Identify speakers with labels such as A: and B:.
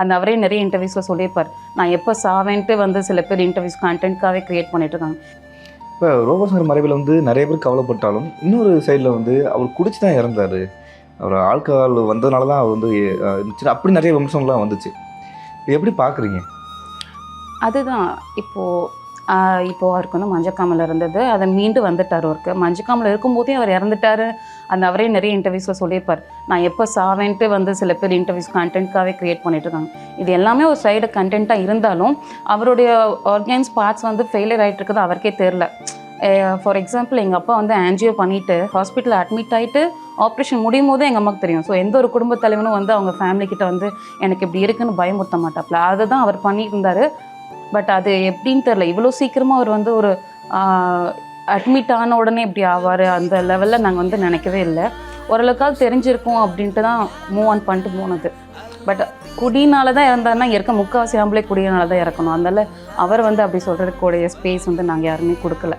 A: அந்த அவரே நிறைய இன்டர்வியூஸில் சொல்லியிருப்பார், நான் எப்போ சாவேன்ட்டு வந்து சில பேர் இன்டர்வியூஸ் கண்டென்ட்காகவே க்ரியேட் பண்ணிட்டு இருக்காங்க.
B: இப்போ ரோபோ சங்கர் மறைவில் வந்து நிறைய பேர் கவலைப்பட்டாலும் இன்னொரு சைடில் வந்து அவர் குடிச்சு தான் இறந்தார், அவர் ஆல்கஹால் வந்ததுனால தான் அவர் வந்து அப்படி நிறைய விமர்சனம்லாம் வந்துச்சு. எப்படி பார்க்குறீங்க?
A: அதுதான் இப்போது அவருக்கு வந்து மஞ்சக்காமல் இருந்தது, அதை மீண்டு வந்துட்டார். அவருக்கு மஞ்சக்காமல் இருக்கும்போதே அவர் இறந்துட்டார். அந்த அவரே நிறைய இன்டர்வியூஸில் சொல்லியிருப்பார், நான் எப்போ சாவேன்ட்டு வந்து சில பேர் இன்டர்வியூஸ் கண்டென்ட்காகவே க்ரியேட் பண்ணிட்டு இருக்காங்க. இது எல்லாமே ஒரு சைடு கண்டென்ட்டாக இருந்தாலும் அவருடைய ஆர்கன்ஸ் பார்ட்ஸ் வந்து ஃபெயிலியர் ஆகிட்டு இருக்குது அவருக்கே தெரில. ஃபார் எக்ஸாம்பிள் எங்கள் அப்பா வந்து ஆன்ஜியோ பண்ணிவிட்டு ஹாஸ்பிட்டலில் அட்மிட் ஆகிட்டு ஆப்ரேஷன் முடியும் போதே எங்கள் அம்மாவுக்கு தெரியும். ஸோ எந்த ஒரு குடும்ப தலைவனும் வந்து அவங்க ஃபேமிலிக்கிட்ட வந்து எனக்கு இப்படி இருக்குன்னு பயமுறுத்த மாட்டாப்புல. அதை தான் அவர் பண்ணியிருந்தார். பட் அது எப்படின்னு தெரில, இவ்வளோ சீக்கிரமாக அவர் வந்து ஒரு அட்மிட் ஆன உடனே இப்படி ஆவார் அந்த லெவலில் நாங்கள் வந்து நினைக்கவே இல்லை. ஓரளவுக்காவது தெரிஞ்சிருக்கோம் அப்படின்ட்டு தான் மூவ் ஆன் பண்ணிட்டு போனது. பட் குடினால தான் இறந்தாருன்னா இருக்க முக்கால்வாசி ஆம்பளை குடியினால தான் இறக்கணும். அதனால் அவர் வந்து அப்படி சொல்கிறதுக்கூடிய ஸ்பேஸ் வந்து நாங்கள் யாருமே கொடுக்கல.